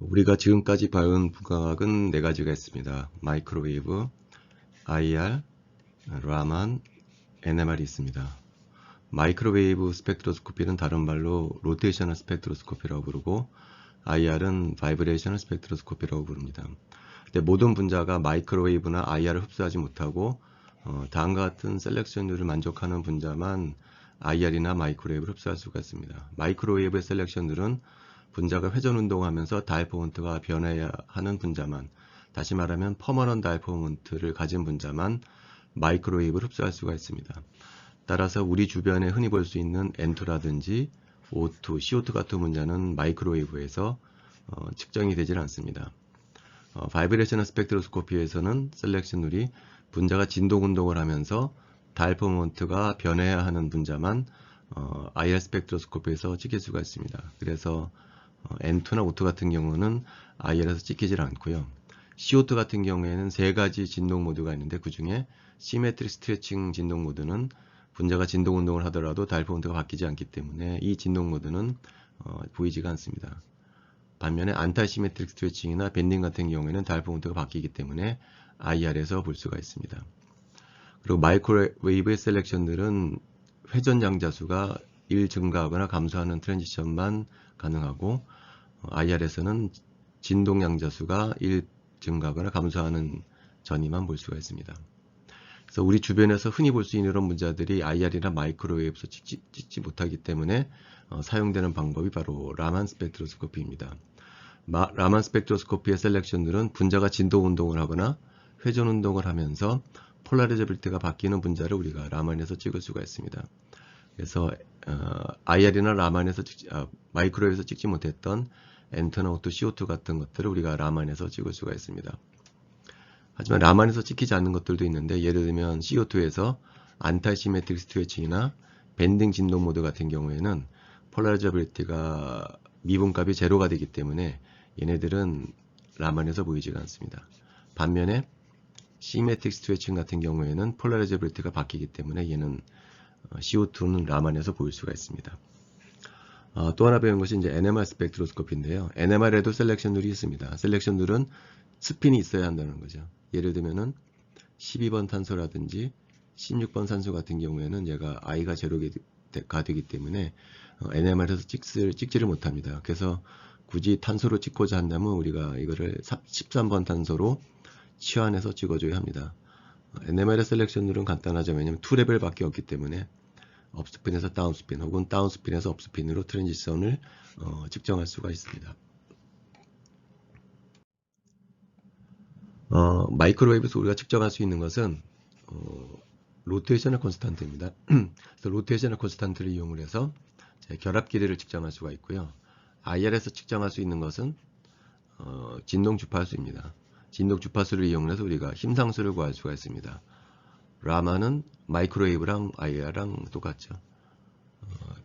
우리가 지금까지 배운 분광학은 네 가지가 있습니다. 마이크로웨이브, IR, 라만, NMR이 있습니다. 마이크로웨이브 스펙트로스코피는 다른 말로 로테이셔널 스펙트로스코피라고 부르고 IR은 바이브레이셔널 스펙트로스코피라고 부릅니다. 근데 모든 분자가 마이크로웨이브나 IR을 흡수하지 못하고 다음과 같은 셀렉션율을 만족하는 분자만 IR이나 마이크로웨이브를 흡수할 수가 있습니다. 마이크로웨이브의 셀렉션율은 분자가 회전 운동하면서 다이포먼트가 변해야 하는 분자만, 다시 말하면 퍼머넌트 다이포먼트를 가진 분자만 마이크로웨이브를 흡수할 수가 있습니다. 따라서 우리 주변에 흔히 볼 수 있는 N2라든지 O2, CO2 같은 분자는 마이크로웨이브에서 측정이 되질 않습니다. 바이브레이셔널 스펙트로스코피에서는 셀렉션율이 분자가 진동 운동을 하면서 다이포먼트가 변해야 하는 분자만 IR 스펙트로스코피에서 찍힐 수가 있습니다. 그래서 N2나 O2 같은 경우는 IR에서 찍히질 않고요. CO2 같은 경우에는 세 가지 진동 모드가 있는데 그 중에 시메트릭 스트레칭 진동 모드는 분자가 진동 운동을 하더라도 다이포먼트가 바뀌지 않기 때문에 이 진동 모드는 보이지가 않습니다. 반면에 안타시메트릭 스트레칭이나 밴딩 같은 경우에는 다이포먼트가 바뀌기 때문에 IR에서 볼 수가 있습니다. 그리고 마이크로웨이브의 셀렉션들은 회전 양자수가 1 증가하거나 감소하는 트랜지션만 가능하고 IR에서는 진동 양자수가 1 증가하거나 감소하는 전이만 볼 수가 있습니다. 그래서 우리 주변에서 흔히 볼 수 있는 이런 분자들이 IR이나 마이크로웨이브에서 찍지 못하기 때문에 사용되는 방법이 바로 라만 스펙트로스코피입니다. 라만 스펙트로스코피의 셀렉션들은 분자가 진동 운동을 하거나 회전 운동을 하면서 폴라리저빌티가 바뀌는 분자를 우리가 라만에서 찍을 수가 있습니다. 그래서 IR이나 라만에서 마이크로웨이브에서 찍지 못했던 N2나 O2, CO2 같은 것들을 우리가 라만에서 찍을 수가 있습니다. 하지만 라만에서 찍히지 않는 것들도 있는데 예를 들면 CO2에서 안타시메트릭 스트레칭이나 밴딩 진동 모드 같은 경우에는 폴라리저빌티가 미분값이 제로가 되기 때문에 얘네들은 라만에서 보이지가 않습니다. 반면에 시메트릭 스트레칭 같은 경우에는 폴라리저빌티가 바뀌기 때문에 얘는 CO2는 라만에서 보일 수가 있습니다. 또 하나 배운 것이 이제 NMR 스펙트로스코피인데요. NMR에도 셀렉션율이 있습니다. 셀렉션율은 스핀이 있어야 한다는 거죠. 예를 들면은 12번 탄소라든지 16번 산소 같은 경우에는 얘가 I가 제로가 되기 때문에 NMR에서 찍지를 못합니다. 그래서 굳이 탄소로 찍고자 한다면 우리가 이거를 13번 탄소로 치환해서 찍어줘야 합니다. NMR의 셀렉션율은 간단하죠. 왜냐하면 2레벨 밖에 없기 때문에 업스핀에서 다운스핀 혹은 다운스핀에서 업스핀으로 트랜지션을 측정할 수가 있습니다. 마이크로웨이브에서 우리가 측정할 수 있는 것은 로테이셔널 콘스탄트입니다. 그래서 로테이셔널 콘스탄트를 이용을 해서 결합 길이를 측정할 수가 있고요. IR에서 측정할 수 있는 것은 진동 주파수입니다. 진동 주파수를 이용해서 우리가 힘상수를 구할 수가 있습니다. 라만은 마이크로웨이브랑 IR랑 똑같죠.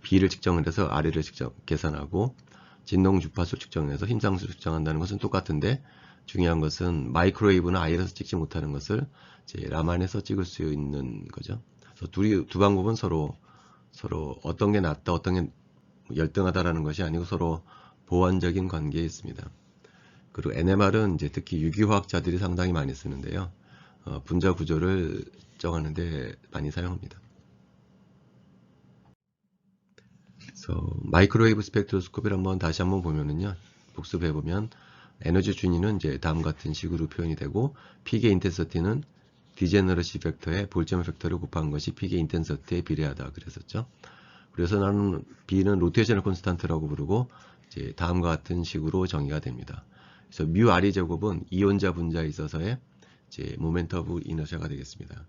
B를 측정을 해서 R를 계산하고 진동 주파수 측정해서 힘상수를 측정한다는 것은 똑같은데 중요한 것은 마이크로웨이브나 IR에서 찍지 못하는 것을 이제 라만에서 찍을 수 있는 거죠. 그래서 두 방법은 서로 어떤 게 낫다, 어떤 게 열등하다라는 것이 아니고 서로 보완적인 관계에 있습니다. 그리고 NMR은 이제 특히 유기화학자들이 상당히 많이 쓰는데요. 분자 구조를 정하는데 많이 사용합니다. 그래서 마이크로웨이브 스펙트로스코피를 다시 한번 보면은요, 복습해 보면 에너지 준위는 이제 다음 같은 식으로 표현이 되고 픽의 인텐서티는 디제너러시 팩터에 볼점 팩터를 곱한 것이 픽의 인텐서티에 비례하다 그랬었죠. 그래서 나는 B는 로테이셔널 콘스탄트라고 부르고 이제 다음과 같은 식으로 정의가 됩니다. 그래서 뮤 R이 제곱은 이온자 분자에 있어서의 이제 모멘트 오브 이너시아가 되겠습니다.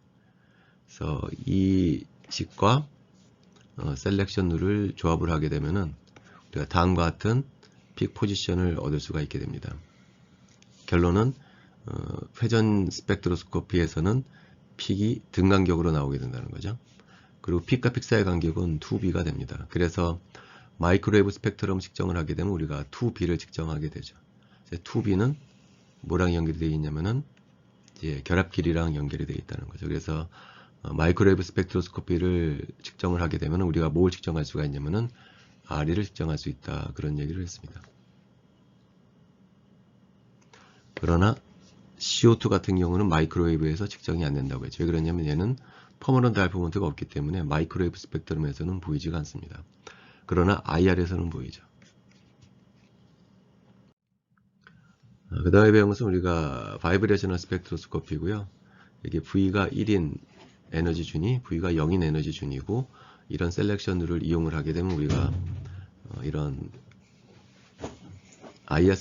그래서 이 식과 셀렉션 룰을 조합을 하게 되면은 우리가 다음과 같은 픽 포지션을 얻을 수가 있게 됩니다. 결론은 회전 스펙트로스코피에서는 픽이 등간격으로 나오게 된다는 거죠. 그리고 픽과 픽 사이의 간격은 2B가 됩니다. 그래서 마이크로웨이브 스펙트럼 측정을 하게 되면 우리가 2B를 측정하게 되죠. 2B는 뭐랑 연결이 되어 있냐면은 이제 결합 길이랑 연결이 되어 있다는 거죠. 그래서 마이크로웨이브 스펙트로스코피를 측정을 하게 되면 우리가 뭘 측정할 수가 있냐면은 R를 측정할 수 있다. 그런 얘기를 했습니다. 그러나 CO2 같은 경우는 마이크로웨이브에서 측정이 안 된다고 했죠. 왜 그러냐면 얘는 퍼머넌트 알파 모먼트가 없기 때문에 마이크로웨이브 스펙트럼에서는 보이지가 않습니다. 그러나 IR에서는 보이죠. 그 다음에 배운 것은 우리가 바이브레이셔널 스펙트로스코피고요. 이게 V가 1인 에너지 준위, V가 0인 에너지 준위고, 이런 셀렉션을 이용을 하게 되면 우리가 이런 IR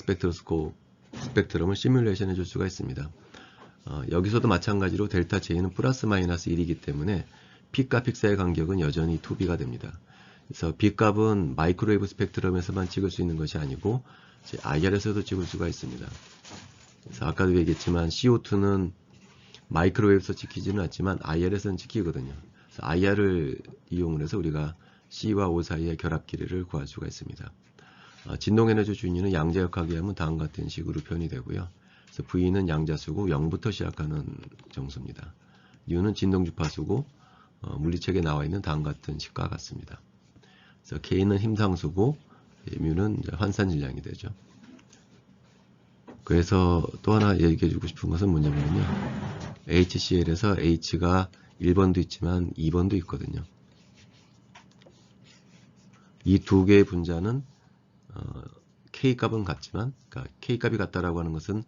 스펙트럼을 시뮬레이션 해줄 수가 있습니다. 여기서도 마찬가지로 델타 J는 플러스 마이너스 1이기 때문에 P값 픽사의 간격은 여전히 2B가 됩니다. 그래서 B값은 마이크로웨이브 스펙트럼에서만 찍을 수 있는 것이 아니고 IR에서도 찍을 수가 있습니다. 그래서 아까도 얘기했지만 CO2는 마이크로웨이브에서 찍히지는 않지만 IR에서는 찍히거든요. 그래서 IR을 이용을 해서 우리가 C와 O 사이의 결합 길이를 구할 수가 있습니다. 진동에너지 준위는 양자역학에 하면 다음과 같은 식으로 표현이 되고요. 그래서 V는 양자수고 0부터 시작하는 정수입니다. U는 진동주파수고 물리책에 나와 있는 다음과 같은 식과 같습니다. 그래서 K는 힘상수고 Mu는 환산질량이 되죠. 그래서 또 하나 얘기해 주고 싶은 것은 뭐냐면요. HCl에서 H가 1번도 있지만 2번도 있거든요. 이 두 개의 분자는 K값은 같지만, 그러니까 K값이 같다라고 하는 것은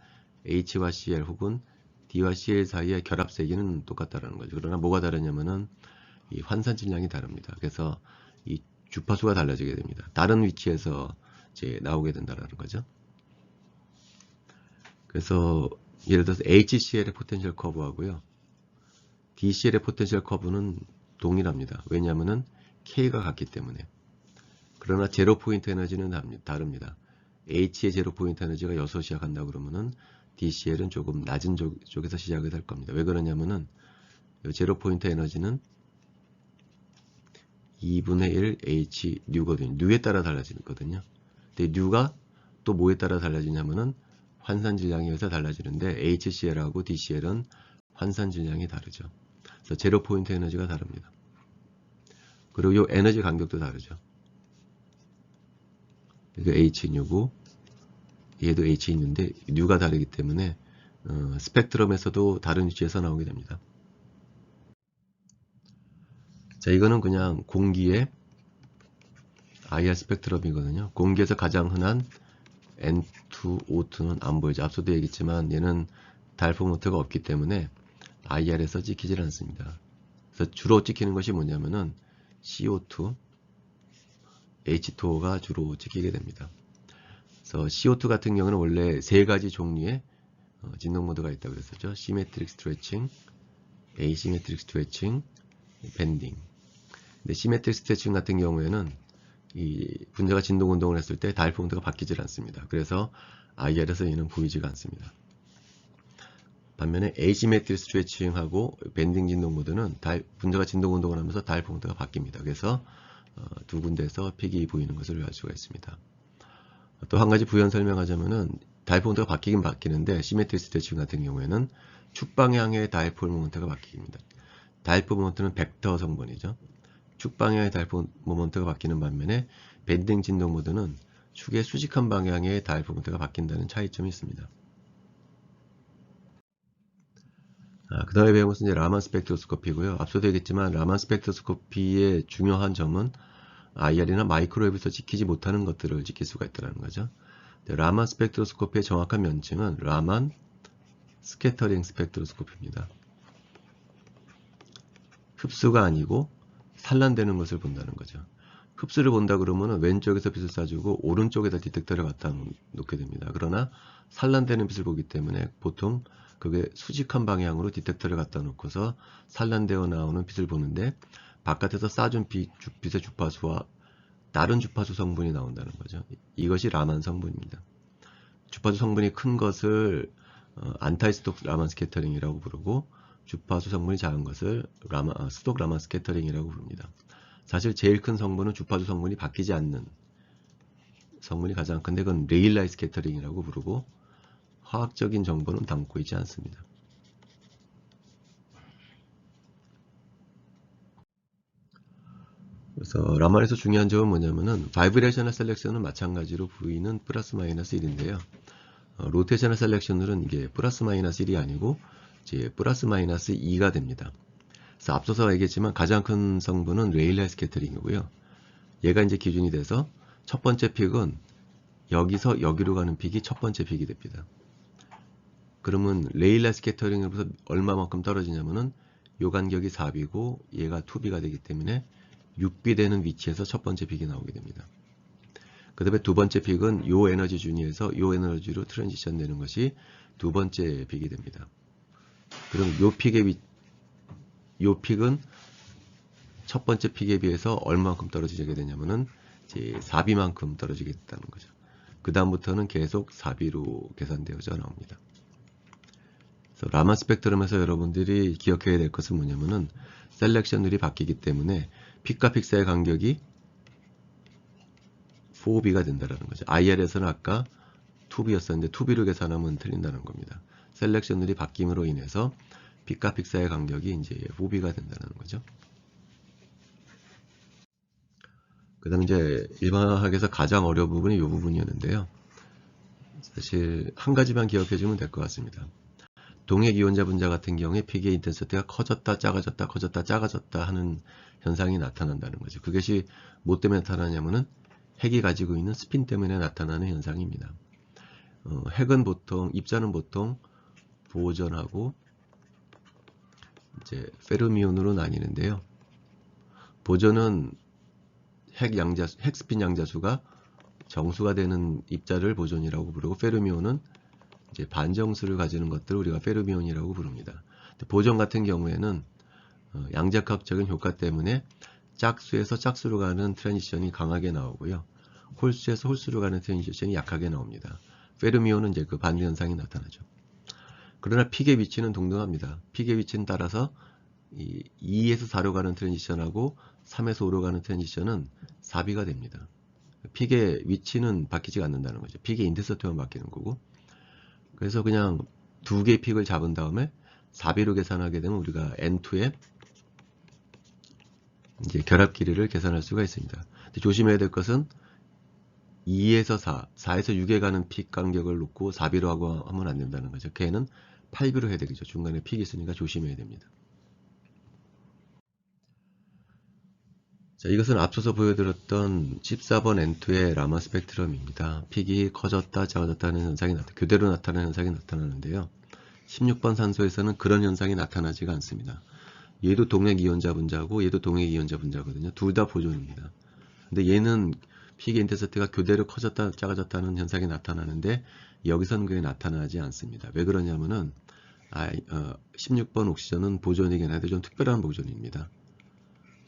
H와 Cl 혹은 D와 Cl 사이의 결합 세기는 똑같다라는 거죠. 그러나 뭐가 다르냐면은 이 환산 질량이 다릅니다. 그래서 이 주파수가 달라지게 됩니다. 다른 위치에서 이제 나오게 된다라는 거죠. 그래서 예를 들어서 HCl의 포텐셜 커브하고요, DCl의 포텐셜 커브는 동일합니다. 왜냐하면은 K가 같기 때문에. 그러나 제로 포인트 에너지는 다릅니다. H의 제로 포인트 에너지가 6시 시작한다 그러면은 DCl은 조금 낮은 쪽에서 시작이 될 겁니다. 왜 그러냐면은 제로 포인트 에너지는 2분의 1 H 뉴거든요. 뉴에 따라 달라지거든요. 근데 뉴가 또 뭐에 따라 달라지냐면은 환산 질량에 의해서 달라지는데 HCl하고 DCl은 환산 질량이 다르죠. 그래서 제로 포인트 에너지가 다릅니다. 그리고 이 에너지 간격도 다르죠. 이거 H뉴고 얘도 H뉴인데 뉴가 다르기 때문에 스펙트럼에서도 다른 위치에서 나오게 됩니다. 자, 이거는 그냥 공기의 IR 스펙트럼이거든요. 공기에서 가장 흔한 N2, O2는 안 보이죠. 앞서도 얘기했지만 얘는 달포 모터가 없기 때문에 IR에서 찍히질 않습니다. 그래서 주로 찍히는 것이 뭐냐면은 CO2, H2O가 주로 찍히게 됩니다. 그래서 CO2 같은 경우는 원래 세 가지 종류의 진동 모드가 있다고 그랬었죠. 시메트릭 스트레칭, 에이시메트릭 스트레칭, 밴딩. 근데 시메트릭 스트레칭 같은 경우에는 이 분자가 진동 운동을 했을 때 다이포 모드가 바뀌질 않습니다. 그래서 IR에서 얘는 보이지가 않습니다. 반면에 에이시메트릭 스트레칭하고 밴딩 진동 모드는 분자가 진동 운동을 하면서 다이포 모드가 바뀝니다. 그래서 두 군데에서 픽이 보이는 것을 알 수가 있습니다. 또 한 가지 부연 설명하자면은 다이포 모드가 바뀌긴 바뀌는데 시메트릭 스트레칭 같은 경우에는 축방향의 다이폴 모먼트가 바뀝니다. 다이폴 모먼트는 벡터 성분이죠. 축방향의 다이폴 모먼트가 바뀌는 반면에 밴딩 진동 모드는 축의 수직한 방향의 다이폴 모먼트가 바뀐다는 차이점이 있습니다. 그 다음에 배운 것은 이제 라만 스펙트로스코피고요. 앞서도 얘기했지만 라만 스펙트로스코피의 중요한 점은 IR이나 마이크로웨브에서 찍히지 못하는 것들을 찍힐 수가 있다는 거죠. 라만 스펙트로스코피의 정확한 명칭은 라만 스캐터링 스펙트로스코피입니다. 흡수가 아니고 산란되는 것을 본다는 거죠. 흡수를 본다 그러면 왼쪽에서 빛을 쏴주고 오른쪽에다 디텍터를 갖다 놓게 됩니다. 그러나 산란되는 빛을 보기 때문에 보통 그게 수직한 방향으로 디텍터를 갖다 놓고서 산란되어 나오는 빛을 보는데 바깥에서 쏴준 빛의 주파수와 다른 주파수 성분이 나온다는 거죠. 이것이 라만 성분입니다. 주파수 성분이 큰 것을 안타이스톡 라만 스캐터링이라고 부르고 주파수 성분이 작은 것을 스톡 라만 스캐터링이라고 부릅니다. 사실 제일 큰 성분은 주파수 성분이 바뀌지 않는 성분이 가장 큰데 그건 레일라이 스캐터링이라고 부르고 화학적인 정보는 담고 있지 않습니다. 그래서 라만에서 중요한 점은 뭐냐면은 바이브레이셔널 셀렉션은 마찬가지로 V는 플러스 마이너스 1인데요. 로테이셔널 셀렉션율은 이게 플러스 마이너스 1이 아니고 이제 플러스 마이너스 2가 됩니다. 그래서 앞서서 얘기했지만 가장 큰 성분은 레일라이 스캐터링이고요. 얘가 이제 기준이 돼서 첫 번째 픽은 여기서 여기로 가는 픽이 첫 번째 픽이 됩니다. 그러면 레일라이 스캐터링으로부터 얼마만큼 떨어지냐면은 요 간격이 4B고 얘가 2B가 되기 때문에 6B 되는 위치에서 첫 번째 픽이 나오게 됩니다. 그 다음에 두 번째 픽은 요 에너지 준위에서 요 에너지로 트랜지션 되는 것이 두 번째 픽이 됩니다. 그럼 요 픽은 첫 번째 픽에 비해서 얼마만큼 떨어지게 되냐면은 이제 4B만큼 떨어지게 됐다는 거죠. 그 다음부터는 계속 4B로 계산되어져 나옵니다. 그래서 라만 스펙트럼에서 여러분들이 기억해야 될 것은 뭐냐면은 셀렉션율이 바뀌기 때문에 픽과 픽 사이의 간격이 4B가 된다는 거죠. IR에서는 아까 2B였었는데 2B로 계산하면 틀린다는 겁니다. 셀렉션율이 바뀜으로 인해서 픽과 픽 사이의 간격이 이제 4B가 된다는 거죠. 그 다음에 이제 일반학에서 가장 어려운 부분이 이 부분이었는데요. 사실 한 가지만 기억해 주면 될 것 같습니다. 동핵 이온자 분자 같은 경우에 픽의 인텐시티가 커졌다 작아졌다 커졌다 작아졌다 하는 현상이 나타난다는 거죠. 그것이 뭐 때문에 나타나냐면은 핵이 가지고 있는 스핀 때문에 나타나는 현상입니다. 핵은 보통 입자는 보통 보존하고 이제 페르미온으로 나뉘는데요. 보존은 핵 스핀 양자수가 정수가 되는 입자를 보존이라고 부르고 페르미온은 이제 반정수를 가지는 것들을 우리가 페르미온이라고 부릅니다. 보존 같은 경우에는 양자역학적인 효과 때문에 짝수에서 짝수로 가는 트랜지션이 강하게 나오고요. 홀수에서 홀수로 가는 트랜지션이 약하게 나옵니다. 페르미온은 이제 그 반대 현상이 나타나죠. 그러나 픽의 위치는 동등합니다. 픽의 위치는 따라서 2에서 4로 가는 트랜지션하고 3에서 5로 가는 트랜지션은 4B가 됩니다. 픽의 위치는 바뀌지 않는다는 거죠. 픽의 인터셉트만 바뀌는 거고. 그래서 그냥 두 개의 픽을 잡은 다음에 4B로 계산하게 되면 우리가 N2의 이제 결합 길이를 계산할 수가 있습니다. 근데 조심해야 될 것은 2에서 4, 4에서 6에 가는 픽 간격을 놓고 4B로 하고 하면 안 된다는 거죠. 걔는 8B로 해야 되겠죠. 중간에 픽이 있으니까 조심해야 됩니다. 자, 이것은 앞서서 보여드렸던 14번 N2의 라마 스펙트럼입니다. 픽이 커졌다 작아졌다는 현상이 교대로 나타나는 현상이 나타나는데요. 16번 산소에서는 그런 현상이 나타나지가 않습니다. 얘도 동핵 이온자 분자고 얘도 동핵 이온자 분자거든요. 둘 다 보존입니다. 근데 얘는 픽의 인텐시티가 교대로 커졌다 작아졌다는 현상이 나타나는데 여기서는 그게 나타나지 않습니다. 왜 그러냐면은 16번 옥시전은 보존이긴 한데 좀 특별한 보존입니다.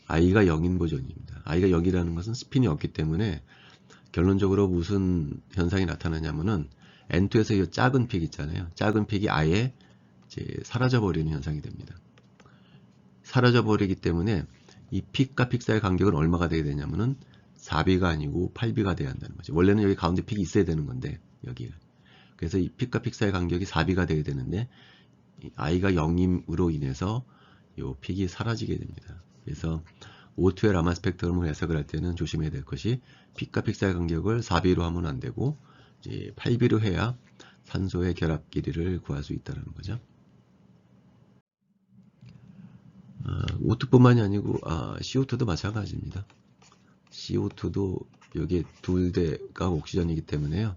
I가 0인 보존입니다. I가 0이라는 것은 스핀이 없기 때문에 결론적으로 무슨 현상이 나타나냐면은 N2에서 이 작은 픽 있잖아요. 작은 픽이 아예 이제 사라져버리는 현상이 됩니다. 사라져버리기 때문에 이 픽과 픽 사이의 간격은 얼마가 되게 되냐면은 4B가 아니고 8B가 돼야 한다는 거죠. 원래는 여기 가운데 픽이 있어야 되는 건데 여기가. 그래서 이 픽과 픽 사이의 간격이 4B가 되게 되는데 I가 0임으로 인해서 이 픽이 사라지게 됩니다. 그래서 O2의 라만 스펙트럼을 해석을 할 때는 조심해야 될 것이 픽과 픽 사이의 간격을 4B로 하면 안 되고 이제 8B로 해야 산소의 결합 길이를 구할 수 있다는 거죠. O2뿐만이 아니고 CO2도 마찬가지입니다. CO2도 여기에 둘 대가 옥시전이기 때문에요.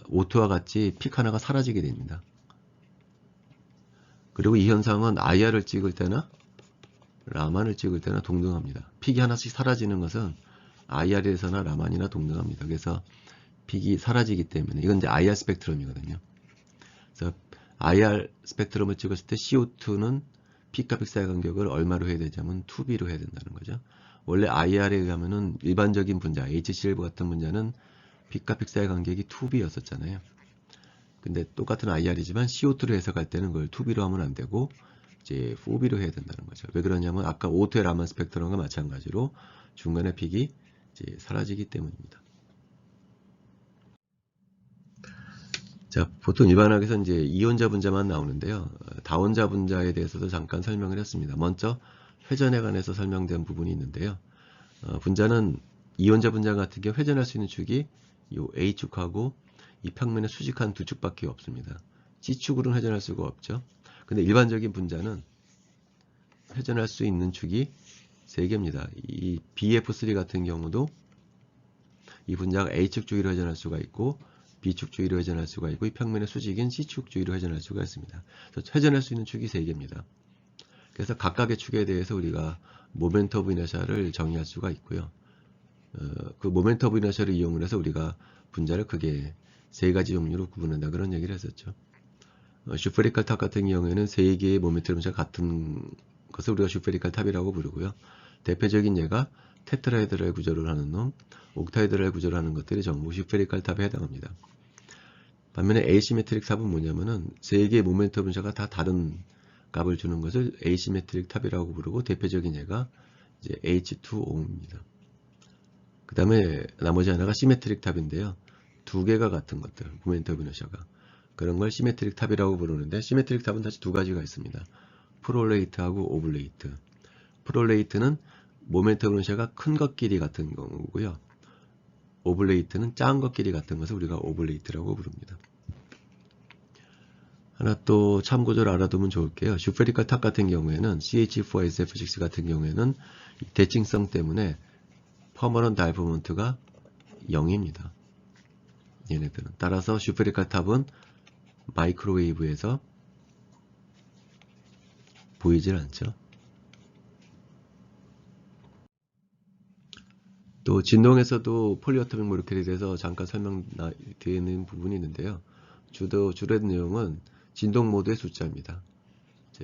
O2와 같이 픽 하나가 사라지게 됩니다. 그리고 이 현상은 IR을 찍을 때나 라만을 찍을 때나 동등합니다. 픽이 하나씩 사라지는 것은 IR에서나 라만이나 동등합니다. 그래서 픽이 사라지기 때문에 이건 이제 IR 스펙트럼이거든요. 그래서 IR 스펙트럼을 찍었을 때 CO2는 픽과 픽 사이 간격을 얼마로 해야 되냐면 2B로 해야 된다는 거죠. 원래 IR에 의하면은 일반적인 분자, HCl 같은 분자는 픽과 픽 사이 간격이 2B였었잖아요. 근데 똑같은 IR이지만 CO2로 해석할 때는 그걸 2B로 하면 안 되고 이제 4B로 해야 된다는 거죠. 왜 그러냐면 아까 O2의 라만 스펙트럼과 마찬가지로 중간에 픽이 이제 사라지기 때문입니다. 자, 보통 일반학에서 이제 이온자 분자만 나오는데요. 다원자 분자에 대해서도 잠깐 설명을 했습니다. 먼저 회전에 관해서 설명된 부분이 있는데요. 분자는 이온자 분자 같은 경우 회전할 수 있는 축이 이 A축하고 이 평면에 수직한 두 축밖에 없습니다. C축으로는 회전할 수가 없죠. 근데 일반적인 분자는 회전할 수 있는 축이 3개입니다. 이 BF3 같은 경우도 이 분자가 A축 주위로 회전할 수가 있고 B축 주위로 회전할 수가 있고 이 평면의 수직인 C축 주위로 회전할 수가 있습니다. 그래서 회전할 수 있는 축이 3개입니다. 그래서 각각의 축에 대해서 우리가 모멘트 오브 이너셜을 정의할 수가 있고요. 그 모멘트 오브 이너셜을 이용을 해서 우리가 분자를 크게 3가지 종류로 구분한다 그런 얘기를 했었죠. 슈페리칼 탑 같은 경우에는 3개의 모멘트 분자가 같은 것을 우리가 슈페리칼 탑이라고 부르고요. 대표적인 예가 테트라헤드랄 구조를 하는 놈, 옥타헤드랄 구조를 하는 것들이 전부 슈페리칼 탑에 해당합니다. 반면에 에이시메트릭 탑은 뭐냐면은 3개의 모멘트 분자가 다 다른 값을 주는 것을 에이시메트릭 탑이라고 부르고 대표적인 예가 이제 H2O입니다. 그 다음에 나머지 하나가 시메트릭 탑인데요. 2개가 같은 것들, 모멘트 오브 이너셜가 그런 걸 시메트릭 탑이라고 부르는데 시메트릭 탑은 다시 2가지가 있습니다. 프롤레이트하고 오블레이트. 프롤레이트는 모멘트 오브 이너셜가 큰 것끼리 같은 거고요. 오블레이트는 작은 것끼리 같은 것을 우리가 오블레이트라고 부릅니다. 하나 또 참고적으로 알아두면 좋을게요. 슈페리칼 탑 같은 경우에는 CH4SF6 같은 경우에는 대칭성 때문에 퍼머넌트 알프 모먼트가 0입니다. 얘네들은. 따라서 슈페리칼 탑은 마이크로웨이브에서 보이질 않죠. 또 진동에서도 폴리어토믹 모레큘에 대해서 잠깐 설명드리는 부분이 있는데요. 주된 내용은 진동 모드의 숫자입니다.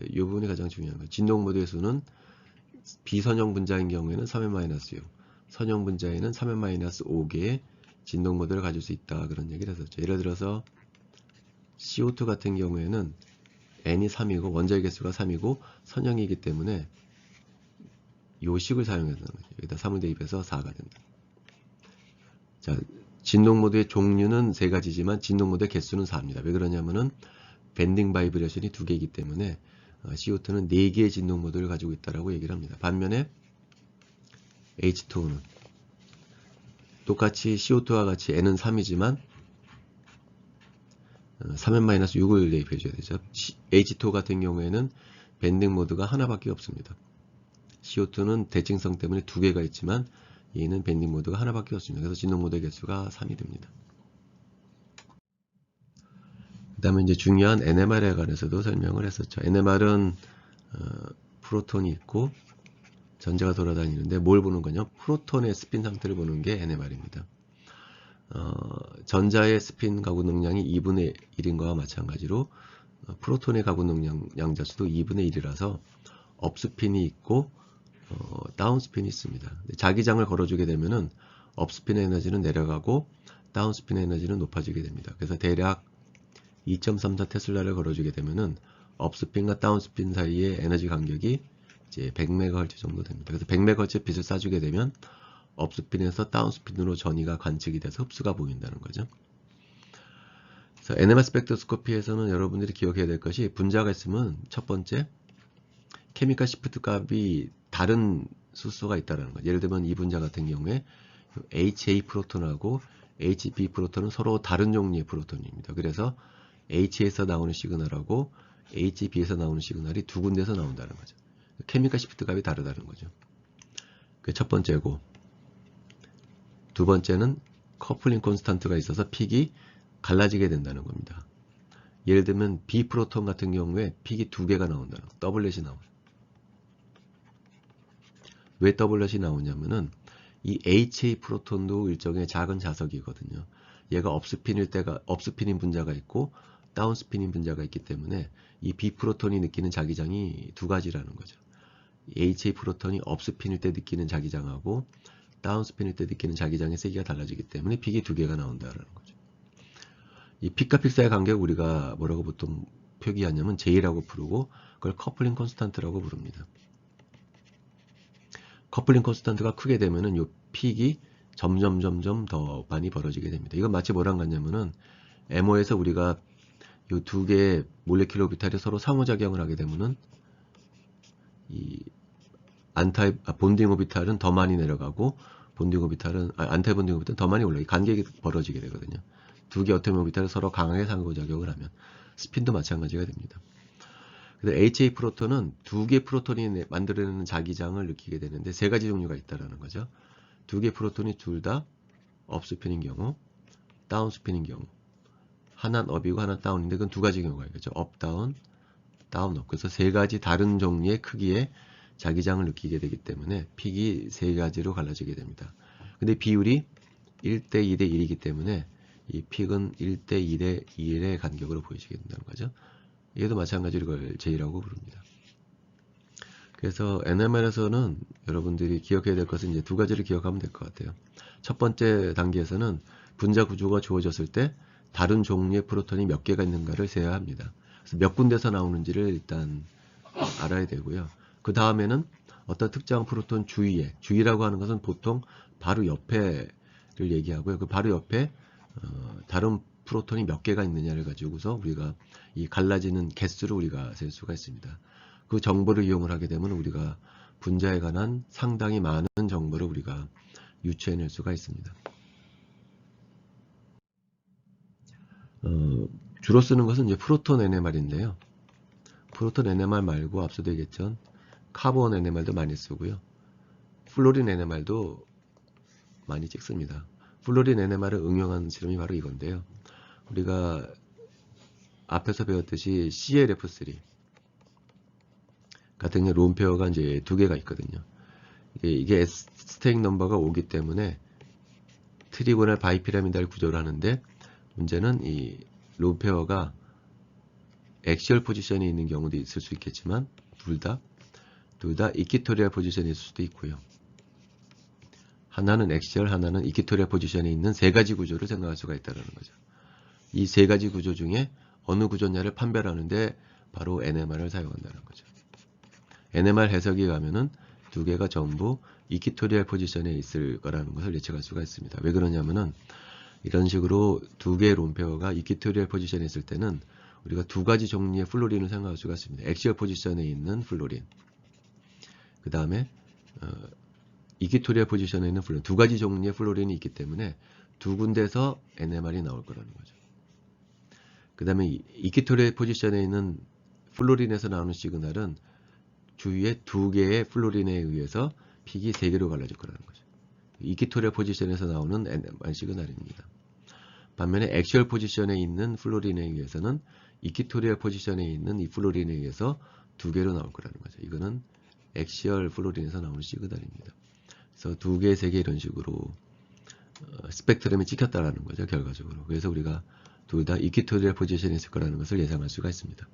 이 부분이 가장 중요한 거예요. 진동 모드의 수는 비선형 분자인 경우에는 3n-6, 선형 분자에는 3n-5개의 진동 모드를 가질 수 있다. 그런 얘기를 했었죠. 예를 들어서 CO2 같은 경우에는 n이 3이고 원자의 개수가 3이고 선형이기 때문에 요식을 사용해서 여기다 3을 대입해서 4가 된다. 자, 진동 모드의 종류는 3가지지만 진동 모드의 개수는 4입니다. 왜 그러냐면은 밴딩 바이브레이션이 2개이기 때문에 CO2는 4개의 진동 모드를 가지고 있다라고 얘기를 합니다. 반면에 H2O는 똑같이 CO2와 같이 N은 3이지만 3n-6을 대입해줘야 되죠. H2O 같은 경우에는 밴딩 모드가 하나밖에 없습니다. CO2는 대칭성 때문에 2개가 있지만 얘는 밴딩 모드가 하나밖에 없습니다. 그래서 진동 모드의 개수가 3이 됩니다. 그 다음에 이제 중요한 NMR에 관해서도 설명을 했었죠. NMR은 프로톤이 있고 전자가 돌아다니는데 뭘 보는 거냐? 프로톤의 스핀 상태를 보는 게 NMR입니다. 전자의 스핀 가구 능량이 2분의 1인 거와 마찬가지로 프로톤의 가구 능량 양자수도 2분의 1이라서 업스핀이 있고 다운스핀이 있습니다. 자기장을 걸어주게 되면은 업스핀의 에너지는 내려가고 다운스핀의 에너지는 높아지게 됩니다. 그래서 대략 2.34 테슬라를 걸어주게 되면은 업스핀과 다운스핀 사이의 에너지 간격이 이제 100MHz 정도 됩니다. 그래서 100MHz 빛을 쏴주게 되면 업스핀에서 다운스핀으로 전이가 관측이 돼서 흡수가 보인다는 거죠. 그래서 NMR 스펙트로스코피에서는 여러분들이 기억해야 될 것이 분자가 있으면 첫 번째 케미컬 시프트 값이 다른 수소가 있다는 거죠. 예를 들면 이 분자 같은 경우에 HA 프로톤하고 HB 프로톤은 서로 다른 종류의 프로톤입니다. 그래서 H에서 나오는 시그널하고 HB에서 나오는 시그널이 두 군데서 나온다는 거죠. 케미컬 시프트 값이 다르다는 거죠. 그게 첫 번째고, 두 번째는 커플링 콘스탄트가 있어서 픽이 갈라지게 된다는 겁니다. 예를 들면 B 프로톤 같은 경우에 픽이 2개가 나온다는 거, 더블렛이 나와요. 왜 더블렛이 나오냐면은 이 HA 프로톤도 일종의 작은 자석이거든요. 얘가 업스핀인 분자가 있고 다운스핀인 분자가 있기 때문에 이 B 프로톤이 느끼는 자기장이 2가지라는 거죠. HA 프로톤이 업스핀일 때 느끼는 자기장하고 다운스핀일 때 느끼는 자기장의 세기가 달라지기 때문에 픽이 2개가 나온다는 거죠. 이 픽과 픽 사이의 간격을 우리가 뭐라고 보통 표기하냐면 J라고 부르고 그걸 커플링 콘스탄트라고 부릅니다. 커플링 콘스탄트가 크게 되면은 이 픽이 점점 더 많이 벌어지게 됩니다. 이건 마치 뭐랑 같냐면은 MO에서 우리가 이 2개의 몰레큘러 오비탈이 서로 상호작용을 하게 되면은 이 본딩 오비탈은 더 많이 내려가고 본딩 오비탈은 안타이 본딩 오비탈은 더 많이 올라가요. 간격이 벌어지게 되거든요. 두 개 어텀 오비탈을 서로 강하게 상호작용을 하면 스핀도 마찬가지가 됩니다. 그래서 HA 프로톤은 두 개 프로톤이 만들어내는 자기장을 느끼게 되는데 세 가지 종류가 있다라는 거죠. 두 개 프로톤이 둘 다 업스핀인 경우, 다운스핀인 경우, 하나는 업이고 하나는 다운인데 그건 두 가지 경우가 있겠죠. 업, 다운, 다운, 업. 그래서 세 가지 다른 종류의 크기의 자기장을 느끼게 되기 때문에 픽이 세 가지로 갈라지게 됩니다. 근데 비율이 1대 2대 1이기 때문에 이 픽은 1대 2대 1의 간격으로 보이시게 된다는 거죠. 얘도 마찬가지로 이걸 J라고 부릅니다. 그래서 NMR에서는 여러분들이 기억해야 될 것은 이제 두 가지를 기억하면 될 것 같아요. 첫 번째 단계에서는 분자 구조가 주어졌을 때 다른 종류의 프로톤이 몇 개가 있는가를 세야 합니다. 그래서 몇 군데서 나오는지를 일단 알아야 되고요. 그 다음에는 어떤 특정 프로톤 주위에, 주위라고 하는 것은 보통 바로 옆에를 얘기하고요. 그 바로 옆에 다른 프로톤이 몇 개가 있느냐를 가지고서 우리가 이 갈라지는 개수를 우리가 셀 수가 있습니다. 그 정보를 이용을 하게 되면 우리가 분자에 관한 상당히 많은 정보를 우리가 유추해낼 수가 있습니다. 주로 쓰는 것은 이제 프로톤 NMR인데요. 프로톤 NMR 말고 앞서도 얘기했던 카본 NMR도 많이 쓰고요. 플로린 NMR도 많이 찍습니다. 플로린 NMR을 응용한 실험이 바로 이건데요. 우리가 앞에서 배웠듯이 CLF3 같은 경우 론페어가 이제 두 개가 있거든요. 이게 스테이크 넘버가 5기 때문에 트리고널 바이피라미달 구조를 하는데 문제는 이 론페어가 엑시얼 포지션이 있는 경우도 있을 수 있겠지만 둘 다 이퀴토리얼 포지션이 있을 수도 있고요. 하나는 엑시얼, 하나는 이퀴토리얼 포지션에 있는 세 가지 구조를 생각할 수가 있다는 거죠. 이 세 가지 구조 중에 어느 구조냐를 판별하는데 바로 NMR을 사용한다는 거죠. NMR 해석에 가면은 두 개가 전부 이퀴토리얼 포지션에 있을 거라는 것을 예측할 수가 있습니다. 왜 그러냐면은 이런 식으로 두 개의 론페어가 이퀴토리얼 포지션에 있을 때는 우리가 두 가지 종류의 플로린을 생각할 수가 있습니다. 엑시얼 포지션에 있는 플로린, 그 다음에 이퀴토리얼 포지션에 있는 플로린, 두 가지 종류의 플로린이 있기 때문에 두 군데서 NMR이 나올 거라는 거죠. 그 다음에 이퀴토리얼 포지션에 있는 플로린에서 나오는 시그널은 주위에 두 개의 플로린에 의해서 픽이 세 개로 갈라질 거라는 거죠. 이퀴토리얼 포지션에서 나오는 NMR 시그널입니다. 반면에 엑시얼 포지션에 있는 플로린에 의해서는 이퀴토리얼 포지션에 있는 이 플로린에 의해서 두 개로 나올 거라는 거죠. 이거는 엑시얼 플로린에서 나오는 시그널입니다. 그래서 두 개, 세 개 이런 식으로 스펙트럼이 찍혔다라는 거죠, 결과적으로. 그래서 우리가 둘 다 이퀴토리얼 포지션에 있을 거라는 것을 예상할 수가 있습니다.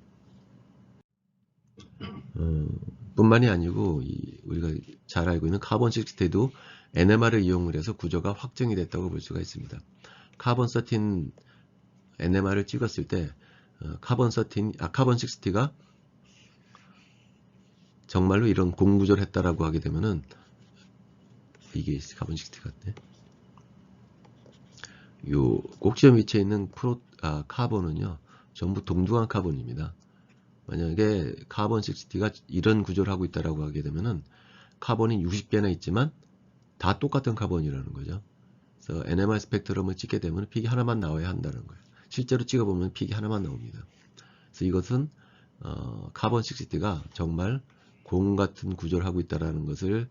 뿐만이 아니고 우리가 잘 알고 있는 카본 60도 NMR을 이용을 해서 구조가 확정이 됐다고 볼 수가 있습니다. 카본 13 NMR을 찍었을 때 카본 60가 정말로 이런 공구조를 했다라고 하게 되면은 이게 카본 60 같네. 요 꼭지점 위치에 있는 카본은요 전부 동등한 카본입니다. 만약에 카본 60가 이런 구조를 하고 있다라고 하게 되면은 카본이 60개나 있지만 다 똑같은 카본이라는 거죠. 그래서 NMR 스펙트럼을 찍게 되면 픽이 하나만 나와야 한다는 거예요. 실제로 찍어보면 픽이 하나만 나옵니다. 그래서 이것은 카본 60가 정말 공 같은 구조를 하고 있다는 것을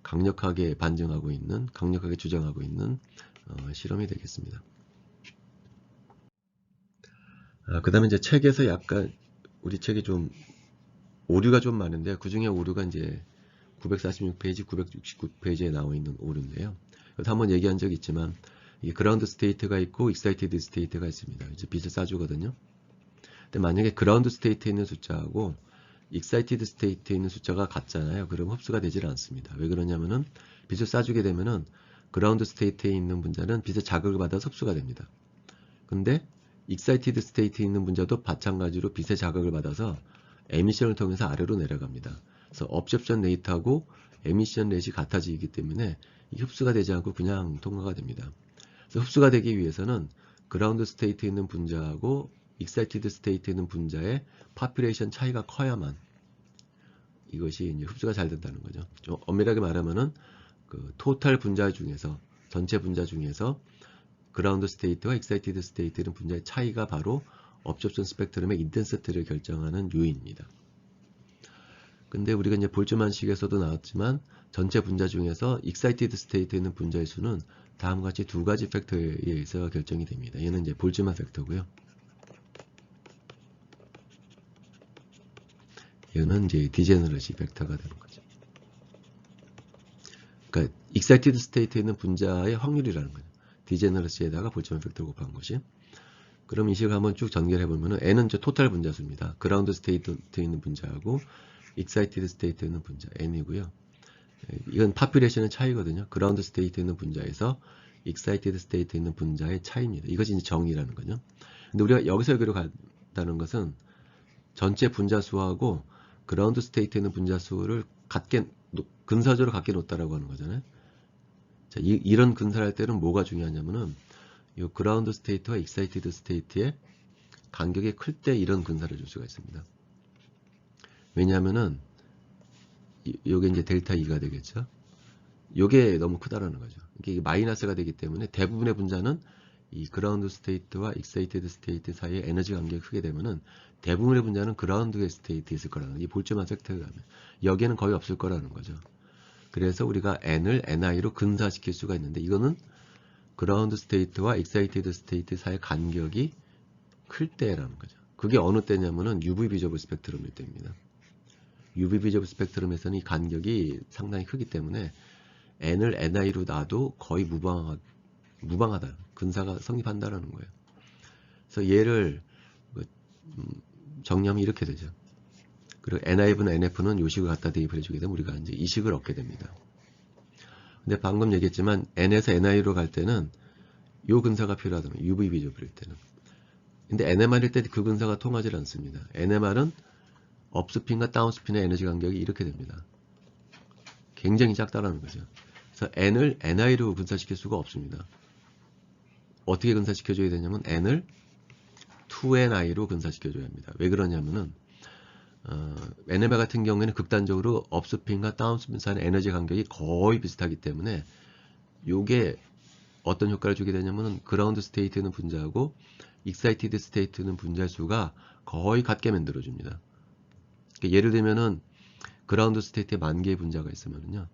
강력하게 반증하고 있는, 강력하게 주장하고 있는 실험이 되겠습니다. 그 다음에 이제 책에서 약간 우리 책이 좀 오류가 좀 많은데 그 중에 오류가 이제 946페이지, 969페이지에 나와 있는 오류인데요. 그래서 한번 얘기한 적이 있지만 이게 그라운드 스테이트가 있고 익사이티드 스테이트가 있습니다. 이제 빛을 쏴주거든요. 근데 만약에 그라운드 스테이트에 있는 숫자하고 익사이티드 스테이트에 있는 숫자가 같잖아요. 그럼 흡수가 되질 않습니다. 왜 그러냐면은 빛을 쏴주게 되면은 그라운드 스테이트에 있는 분자는 빛의 자극을 받아서 흡수가 됩니다. 근데 익사이티드 스테이트에 있는 분자도 마찬가지로 빛의 자극을 받아서 에미션을 통해서 아래로 내려갑니다. 그래서 업셉션 레이트하고 에미션 레이트가 같아지기 때문에 흡수가 되지 않고 그냥 통과가 됩니다. 그래서 흡수가 되기 위해서는 그라운드 스테이트에 있는 분자하고 익사이티드 스테이트에 있는 분자의 파퓰레이션 차이가 커야만 이것이 이제 흡수가 잘 된다는 거죠. 좀 엄밀하게 말하면은 그 토탈 분자 중에서 전체 분자 중에서 그라운드 스테이트와 익사이티드 스테이트는 분자의 차이가 바로 업접션 스펙트럼의 인텐시티를 결정하는 요인입니다. 근데 우리가 이제 볼츠만식에서도 나왔지만 전체 분자 중에서 익사이티드 스테이트에 있는 분자의 수는 다음과 같이 두 가지 팩터에 의해서 결정이 됩니다. 얘는 이제 볼츠만 팩터고요. 얘는 이제 디제너러시 팩터가 되는 거죠. 그러니까 익사이티드 스테이트에 있는 분자의 확률이라는 거죠. 디제너러시에다가 볼츠만 팩터 곱한 것이. 그럼 이 식을 한번 쭉 전개를 해보면 n은 저 토탈 분자수입니다. 그라운드 스테이트에 있는 분자하고 익사이티드 스테이트에 있는 분자 n이고요. 이건 파퓰레이션의 차이거든요. 그라운드 스테이트에 있는 분자에서 익사이티드 스테이트에 있는 분자의 차이입니다. 이것이 이제 정의라는 거죠. 근데 우리가 여기로 간다는 것은 전체 분자수하고 그라운드 스테이트에 있는 분자수를 근사적으로 같게 놓다라고 하는 거잖아요. 자, 이런 근사를 할 때는 뭐가 중요하냐면은 이 그라운드 스테이트와 익사이티드 스테이트의 간격이 클 때 이런 근사를 줄 수가 있습니다. 왜냐하면은 요게 이제 델타 2가 되겠죠. 요게 너무 크다라는 거죠. 이게 마이너스가 되기 때문에 대부분의 분자는 이 그라운드 스테이트와 익사이티드 스테이트 사이에 에너지 간격이 크게 되면은 대부분의 분자는 그라운드의 스테이트에 있을 거라는 거죠. 이 볼츠만 팩터에 가면 여기에는 거의 없을 거라는 거죠. 그래서 우리가 n을 ni로 근사시킬 수가 있는데 이거는 그라운드 스테이트와 익사이티드 스테이트 사이의 간격이 클 때라는 거죠. 그게 어느 때냐면은 UV 비저블 스펙트럼일 때입니다. UV 비저블 스펙트럼에서는 이 간격이 상당히 크기 때문에 n을 ni로 놔도 거의 무방하다. 근사가 성립한다라는 거예요. 그래서 얘를 정리하면 이렇게 되죠. 그리고 ni분의 nf는 요 식을 갖다 대입을 해주게 되면 우리가 이제 이 식을 얻게 됩니다. 근데 방금 얘기했지만 n에서 ni로 갈 때는 요 근사가 필요하다면 UV 비저블일 때는. 근데 NMR일 때 그 근사가 통하지 않습니다. NMR은 업스핀과 다운스핀의 에너지 간격이 이렇게 됩니다. 굉장히 작다라는 거죠. 그래서 n을 ni로 근사시킬 수가 없습니다. 어떻게 근사시켜줘야 되냐면 n을 2ni로 근사시켜줘야 합니다. 왜 그러냐면은 NMR 같은 경우에는 극단적으로 업스핀과 다운스핀 사이의 에너지 간격이 거의 비슷하기 때문에 요게 어떤 효과를 주게 되냐면은 그라운드 스테이트는 분자하고 익사이티드 스테이트는 분자 수가 거의 같게 만들어줍니다. 그러니까 예를 들면은 그라운드 스테이트에 10,000개의 분자가 있으면요.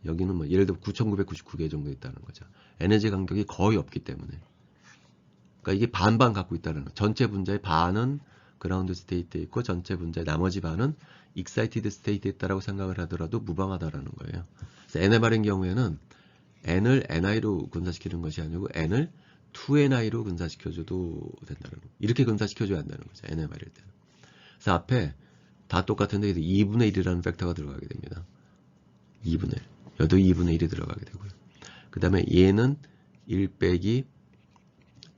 여기는 뭐 예를 들어 9,999개 정도 있다는 거죠. 에너지 간격이 거의 없기 때문에. 그러니까 이게 반반 갖고 있다는 거예요. 전체 분자의 반은 그라운드 스테이트에 있고 전체 분자의 나머지 반은 익사이티드 스테이트에 있다라고 생각을 하더라도 무방하다라는 거예요. 그래서 NMR인 경우에는 n을 ni로 근사시키는 것이 아니고 n을 2ni로 근사시켜줘도 된다는 거. 이렇게 근사시켜줘야 한다는 거죠. NMR일 때는. 그래서 앞에 다 똑같은데 2분의 1이라는 팩터가 들어가게 됩니다. 2분의 1. 여도 2분의 1이 들어가게 되고요. 그 다음에 얘는 1 빼기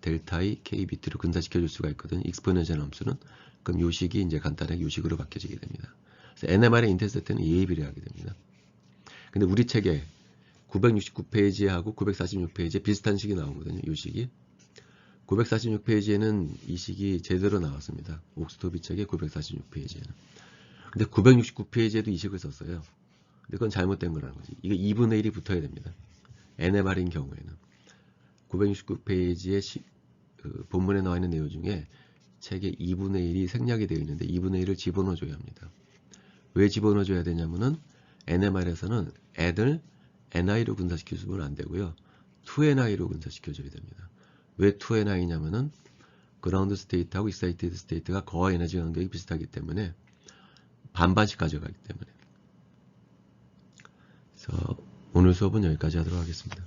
델타 E k비트로 근사시켜줄 수가 있거든요. 익스포넨셜 함수는. 그럼 요 식이 이제 간단하게 요 식으로 바뀌어지게 됩니다. 그래서 NMR의 인텐시티는 A에 비례하게 됩니다. 근데 우리 책에 969페이지하고 946페이지에 비슷한 식이 나오거든요. 이 식이. 946페이지에는 이 식이 제대로 나왔습니다. 옥스토비 책의 946페이지에는. 근데 969페이지에도 이 식을 썼어요. 근데 그건 잘못된 거라는 거지. 이거 2분의 1이 붙어야 됩니다. NMR인 경우에는. 969페이지의 본문에 나와 있는 내용 중에 책에 2분의 1이 생략이 되어 있는데 2분의 1을 집어넣어줘야 합니다. 왜 집어넣어줘야 되냐면은 NMR에서는 n을 ni로 근사시켜주면 안 되고요. 2ni로 근사시켜줘야 됩니다. 왜 2ni냐면은 그라운드 스테이트하고 익사이티드 스테이트가 거의 에너지 간격이 비슷하기 때문에 반반씩 가져가기 때문에. 그래서 오늘 수업은 여기까지 하도록 하겠습니다.